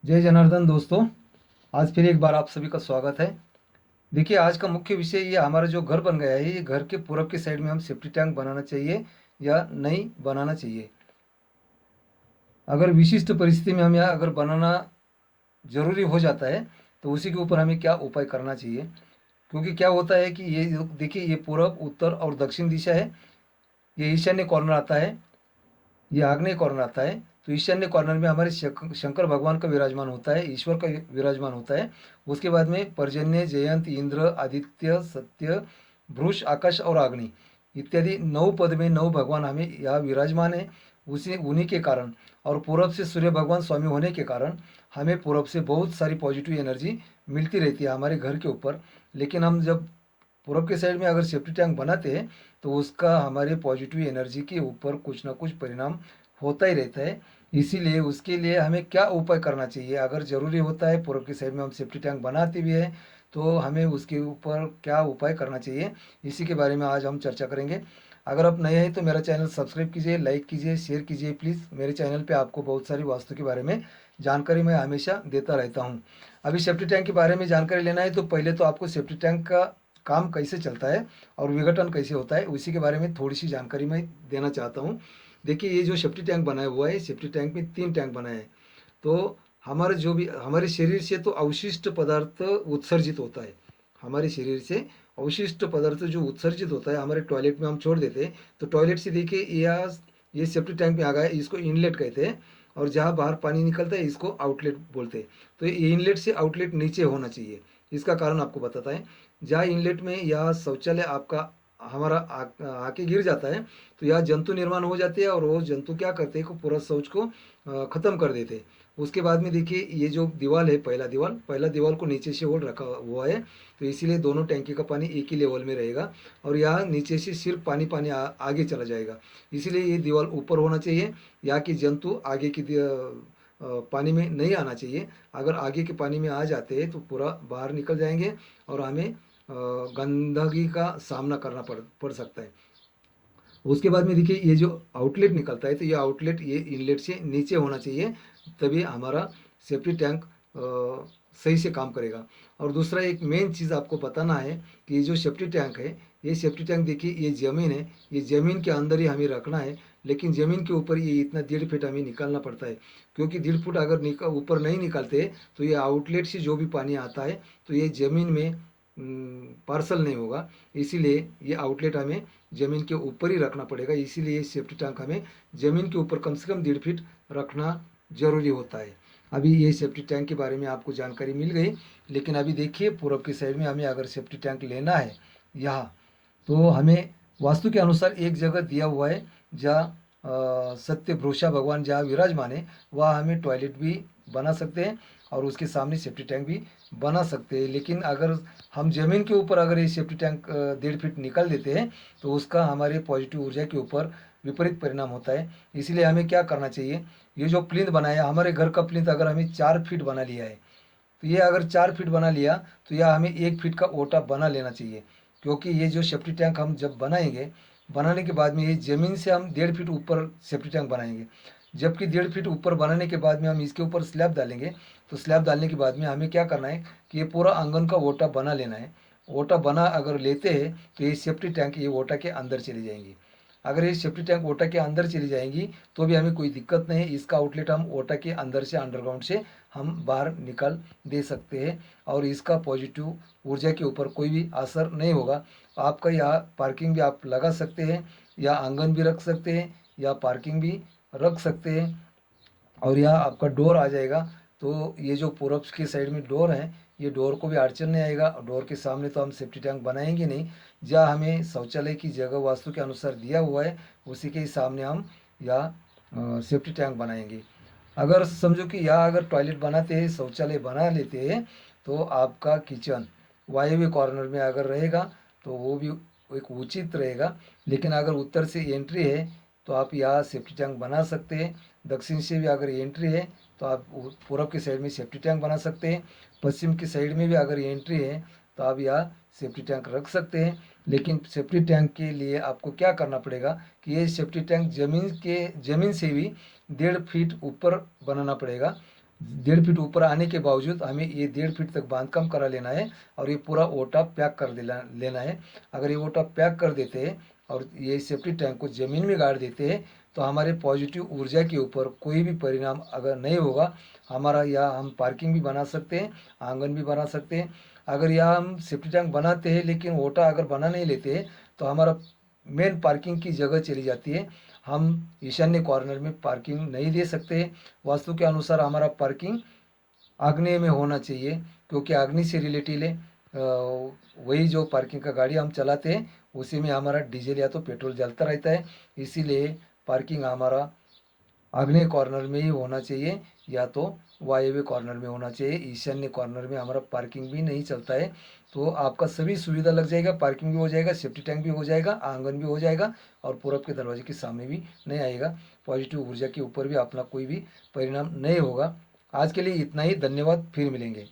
जय जनार्दन दोस्तों। आज फिर एक बार आप सभी का स्वागत है। देखिए, आज का मुख्य विषय ये हमारा जो घर बन गया है, ये घर के पूरब के साइड में हम सेफ्टी टैंक बनाना चाहिए या नहीं बनाना चाहिए। अगर विशिष्ट परिस्थिति में हम यहाँ अगर बनाना ज़रूरी हो जाता है तो उसी के ऊपर हमें क्या उपाय करना चाहिए। क्योंकि क्या होता है कि ये देखिए, ये पूरब, उत्तर और दक्षिण दिशा है। ये ईशान्य कॉर्नर आता है, ये आग्नेय कॉर्नर आता है। तो ईशान्य कॉर्नर में हमारे शंकर भगवान का विराजमान होता है, ईश्वर का विराजमान होता है। उसके बाद में पर्जन्य, जयंत, इंद्र, आदित्य, सत्य, भ्रूष, आकाश और अग्नि इत्यादि 9 पद में 9 भगवान हमें यहाँ विराजमान है। उसी उन्हीं के कारण और पूरब से सूर्य भगवान स्वामी होने के कारण हमें पूरब से बहुत सारी पॉजिटिव एनर्जी मिलती रहती है हमारे घर के ऊपर। लेकिन हम जब पूरब के साइड में अगर सेफ्टी टैंक बनाते हैं तो उसका हमारे पॉजिटिव एनर्जी के ऊपर कुछ ना कुछ परिणाम होता ही रहता है। इसीलिए उसके लिए हमें क्या उपाय करना चाहिए, अगर ज़रूरी होता है पूरब की साइड में हम सेफ्टी टैंक बनाते भी हैं तो हमें उसके ऊपर क्या उपाय करना चाहिए, इसी के बारे में आज हम चर्चा करेंगे। अगर आप नए हैं तो मेरा चैनल सब्सक्राइब कीजिए, लाइक कीजिए, शेयर कीजिए प्लीज़। मेरे चैनल पे आपको बहुत सारी वास्तु के बारे में जानकारी मैं हमेशा देता रहता हूँ। अभी सेफ्टी टैंक के बारे में जानकारी लेना है तो पहले तो आपको सेफ्टी टैंक का काम कैसे चलता है और विघटन कैसे होता है उसी के बारे में थोड़ी सी जानकारी मैं देना चाहता हूँ। देखिए, ये जो सेफ्टी टैंक बनाया हुआ है, सेफ्टी टैंक में 3 टैंक बनाए हैं। तो हमारे जो भी हमारे शरीर से तो अवशिष्ट पदार्थ उत्सर्जित होता है। हमारे शरीर से अवशिष्ट पदार्थ जो उत्सर्जित होता है हमारे टॉयलेट में हम छोड़ देते हैं। तो टॉयलेट से देखिए, ये सेफ्टी टैंक में आ गया है, इसको इनलेट कहते हैं। और जहाँ बाहर पानी निकलता है इसको आउटलेट बोलते हैं। तो ये इनलेट से आउटलेट नीचे होना चाहिए। इसका कारण आपको बताता है। जहाँ इनलेट में या शौचालय आपका हमारा आके गिर जाता है तो यहाँ जंतु निर्माण हो जाते हैं और वो जंतु क्या करते हैं कि पूरा शौच को ख़त्म कर देते हैं। उसके बाद में देखिए, ये जो दीवार है, पहला दीवार को नीचे से होल रखा हुआ है। तो इसीलिए दोनों टैंकी का पानी एक ही लेवल में रहेगा और यहाँ नीचे से सिर्फ पानी पानी आगे चला जाएगा। इसीलिए ये दीवार ऊपर होना चाहिए। यहाँ की जंतु आगे की पानी में नहीं आना चाहिए। अगर आगे के पानी में आ जाते हैं तो पूरा बाहर निकल जाएंगे और हमें गंदगी का सामना करना पड़ सकता है। उसके बाद में देखिए, ये जो आउटलेट निकलता है तो ये आउटलेट ये इनलेट से नीचे होना चाहिए, तभी हमारा सेफ्टी टैंक सही से काम करेगा। और दूसरा एक मेन चीज़ आपको बताना है कि ये जो सेफ्टी टैंक है, ये सेफ्टी टैंक देखिए, ये ज़मीन है, ये ज़मीन के अंदर ही हमें रखना है। लेकिन ज़मीन के ऊपर ये इतना 1.5 फीट हमें निकालना पड़ता है। क्योंकि 1.5 फुट अगर ऊपर नहीं निकालते तो ये आउटलेट से जो भी पानी आता है तो ये ज़मीन में पार्सल नहीं होगा। इसीलिए ये आउटलेट हमें ज़मीन के ऊपर ही रखना पड़ेगा। इसीलिए सेफ्टी टैंक हमें ज़मीन के ऊपर कम से कम 1.5 फीट रखना ज़रूरी होता है। अभी ये सेफ्टी टैंक के बारे में आपको जानकारी मिल गई। लेकिन अभी देखिए, पूरब की साइड में हमें अगर सेफ्टी टैंक लेना है यहाँ, तो हमें वास्तु के अनुसार एक जगह दिया हुआ है जहाँ सत्य भरोसा भगवान जहाँ विराजमान है, वहाँ हमें टॉयलेट भी बना सकते हैं और उसके सामने सेफ्टी टैंक भी बना सकते हैं। लेकिन अगर हम ज़मीन के ऊपर अगर ये सेफ्टी टैंक 1.5 फीट निकाल देते हैं तो उसका हमारे पॉजिटिव ऊर्जा के ऊपर विपरीत परिणाम होता है। इसलिए हमें क्या करना चाहिए, ये जो प्लिंथ बनाया हमारे घर का प्लिंथ अगर हमें 4 फीट बना लिया है तो ये अगर 4 फीट बना लिया तो यह हमें 1 फीट का ओटा बना लेना चाहिए। क्योंकि ये जो सेफ्टी टैंक हम जब बनाएंगे, बनाने के बाद में ये ज़मीन से हम 1.5 फीट ऊपर सेफ्टी टैंक बनाएंगे। जबकि 1.5 फीट ऊपर बनाने के बाद में हम इसके ऊपर स्लैब डालेंगे। तो स्लैब डालने के बाद में हमें क्या करना है कि ये पूरा आंगन का ओटा बना लेना है। ओटा बना अगर लेते हैं तो ये सेफ्टी टैंक ये ओटा के अंदर चली जाएंगी। अगर ये सेफ्टी टैंक ओटा के अंदर चली जाएंगी तो भी हमें कोई दिक्कत नहीं है। इसका आउटलेट हम ओटा के अंदर से अंडरग्राउंड से हम बाहर निकाल दे सकते हैं और इसका पॉजिटिव ऊर्जा के ऊपर कोई भी असर नहीं होगा। आपका यहाँ पार्किंग भी आप लगा सकते हैं या आंगन भी रख सकते हैं या पार्किंग भी रख सकते हैं। और यहाँ आपका डोर आ जाएगा। तो ये जो पूरब की साइड में डोर है, ये डोर को भी अड़चन नहीं आएगा। डोर के सामने तो हम सेफ्टी टैंक बनाएंगे नहीं, जहाँ हमें शौचालय की जगह वास्तु के अनुसार दिया हुआ है उसी के ही सामने हम यहाँ सेफ्टी टैंक बनाएंगे। अगर समझो कि यहाँ अगर टॉयलेट बनाते हैं, शौचालय बना लेते हैं, तो आपका किचन वायव्य कॉर्नर में अगर रहेगा तो वो भी एक उचित रहेगा। लेकिन अगर उत्तर से एंट्री है तो आप यहाँ सेफ्टी टैंक बना सकते हैं। दक्षिण से भी अगर एंट्री है तो आप पूरब की साइड में सेफ्टी टैंक बना सकते हैं। पश्चिम की साइड में भी अगर एंट्री है तो आप यहाँ सेफ्टी टैंक रख सकते हैं। लेकिन सेफ्टी टैंक के लिए आपको क्या करना पड़ेगा कि ये सेफ्टी टैंक ज़मीन से भी 1.5 फीट ऊपर बनाना पड़ेगा। 1.5 फीट ऊपर आने के बावजूद हमें ये 1.5 फीट तक बांधकाम करा लेना है और ये पूरा ओटा पैक कर लेना है। अगर ये ओटा पैक कर देते हैं और ये सेफ्टी टैंक को ज़मीन में गाड़ देते हैं तो हमारे पॉजिटिव ऊर्जा के ऊपर कोई भी परिणाम अगर नहीं होगा। हमारा यहाँ हम पार्किंग भी बना सकते हैं, आंगन भी बना सकते हैं। अगर यहाँ हम सेफ्टी टैंक बनाते हैं लेकिन ओटा अगर बना नहीं लेते हैं तो हमारा मेन पार्किंग की जगह चली जाती है। हम ईशान्य कॉर्नर में पार्किंग नहीं दे सकते। वास्तु के अनुसार हमारा पार्किंग आग्नेय में होना चाहिए, क्योंकि आग्नेय से रिलेटेड है। वही जो पार्किंग का गाड़ी हम चलाते हैं उसी में हमारा डीजल या तो पेट्रोल जलता रहता है। इसीलिए पार्किंग हमारा आग्नेय कॉर्नर में ही होना चाहिए या तो वायव्य कॉर्नर में होना चाहिए। ईशान्य कॉर्नर में हमारा पार्किंग भी नहीं चलता है। तो आपका सभी सुविधा लग जाएगा, पार्किंग भी हो जाएगा, सेफ्टी टैंक भी हो जाएगा, आंगन भी हो जाएगा और पूरब के दरवाजे के सामने भी नहीं आएगा। पॉजिटिव ऊर्जा के ऊपर भी अपना कोई भी परिणाम नहीं होगा। आज के लिए इतना ही, धन्यवाद, फिर मिलेंगे।